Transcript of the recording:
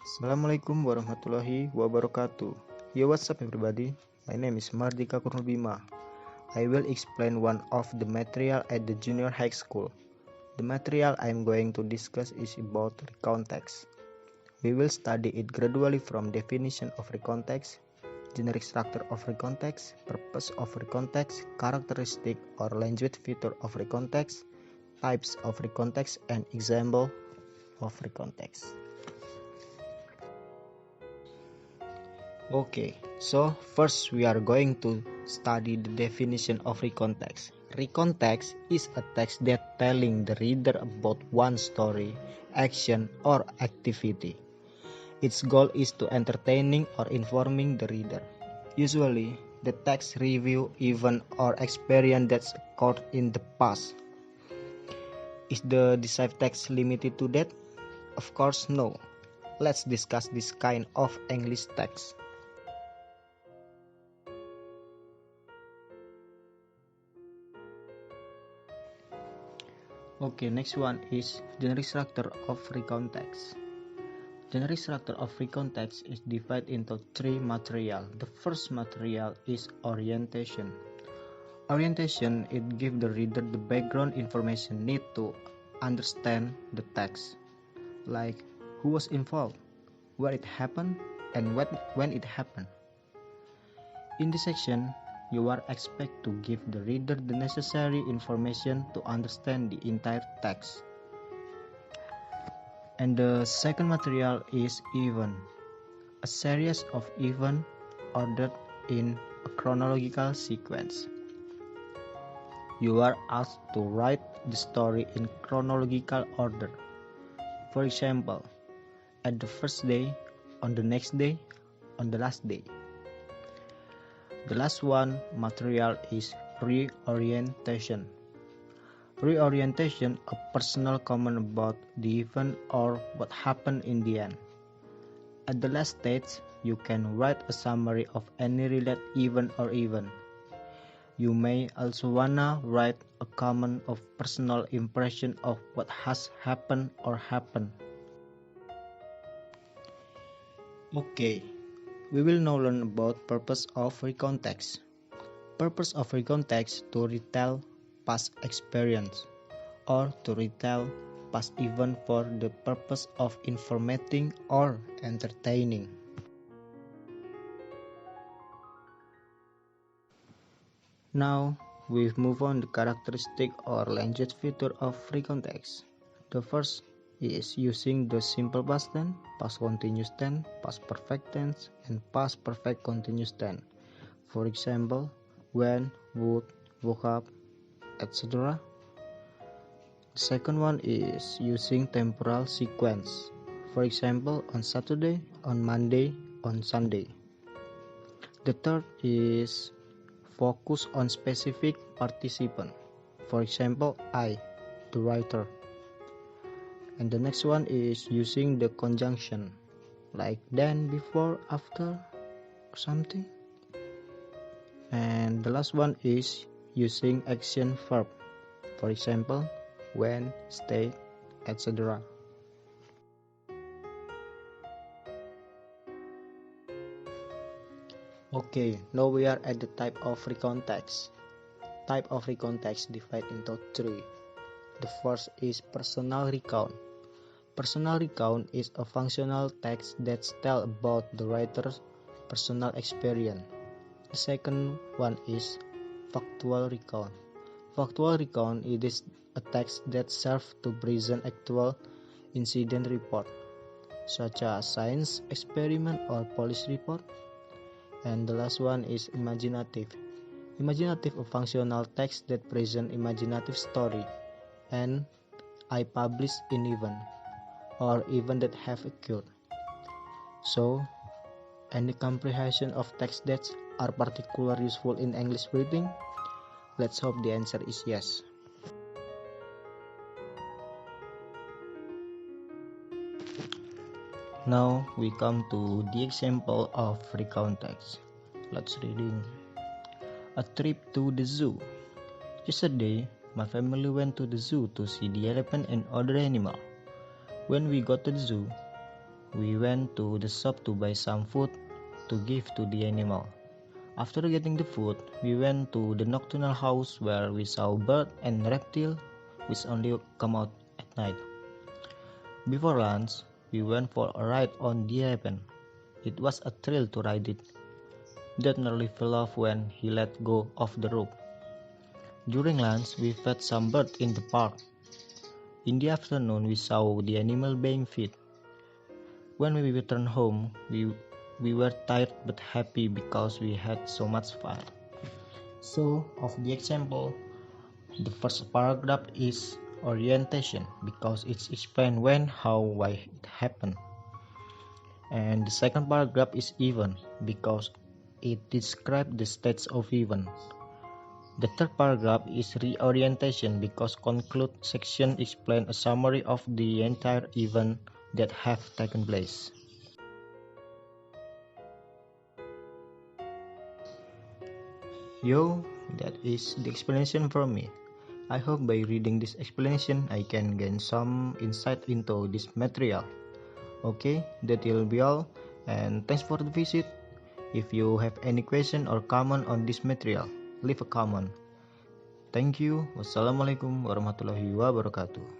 Assalamualaikum warahmatullahi wabarakatuh. Yo, what's up everybody? My name is Mardika Kurnulbima. I will explain one of the material at the junior high school. The material I am going to discuss is about recontext. We will study it gradually from definition of recontext, generic structure of recontext, purpose of recontext, characteristic or language feature of recontext, types of recontext, and example of recontext. Okay, so first we are going to study the definition of recontext. Recontext is a text that telling the reader about one story, action, or activity. Its goal is to entertaining or informing the reader. Usually, the text review event or experience that occurred in the past. Is the desired text limited to that? Of course, no. Let's discuss this kind of English text. Okay, next one is generic structure of recontext. Generic structure of recontext is divided into three material. The first material is orientation. Orientation, it gives the reader the background information need to understand the text, like who was involved, where it happened, and when it happened. In this section, you are expected to give the reader the necessary information to understand the entire text. And the second material is event, a series of events ordered in a chronological sequence. You are asked to write the story in chronological order. For example, at the first day, on the next day, on the last day. The last one material is reorientation. Reorientation, a personal comment about the event or what happened in the end. At the last stage, you can write a summary of any related event or event. You may also wanna write a comment of personal impression of what has happened or happened. Okay, we will now learn about purpose of recontext. Purpose of recontext to retell past experience or to retell past event for the purpose of informating or entertaining. Now we move on to characteristic or language feature of recontext. The first is using the simple past tense, past continuous tense, past perfect tense, and past perfect continuous tense. For example, when, would, woke up, etc. The second one is using temporal sequence. For example, on Saturday, on Monday, on Sunday. The third is focus on specific participant. For example, I, the writer. And the next one is using the conjunction, like then, before, after, or something. And the last one is using action verb. For example, when, stay, etc. Okay, now we are at the type of recontext. Type of recontext divided into three. The first is personal recount. Personal recount is a functional text that tells about the writer's personal experience. The second one is factual recount. Factual recount is a text that serves to present actual incident report, such as science experiment or police report. And the last one is imaginative. Imaginative, a functional text that presents imaginative story and I publish in event or event that have occurred. So, any comprehension of text that are particularly useful in English reading? Let's hope the answer is yes. Now we come to the example of recontext. Let's reading. A trip to the zoo. Yesterday, my family went to the zoo to see the elephant and other animals. When we got to the zoo, we went to the shop to buy some food to give to the animal. After getting the food, we went to the nocturnal house where we saw bird and reptile which only come out at night. Before lunch, we went for a ride on the elephant. It was a thrill to ride it. Dad nearly fell off when he let go of the rope. During lunch, we fed some birds in the park. In the afternoon, we saw the animal being fed. When we returned home, we were tired but happy because we had so much fun. So, of the example, the first paragraph is orientation because it explains when, how, why it happened. And the second paragraph is event because it describes the states of event. The third paragraph is reorientation because conclude section explains a summary of the entire event that have taken place. Yo, that is the explanation from me. I hope by reading this explanation I can gain some insight into this material. Okay, that will be all, and thanks for the visit. If you have any question or comment on this material, leave a comment. Thank you. Wassalamualaikum warahmatullahi wabarakatuh.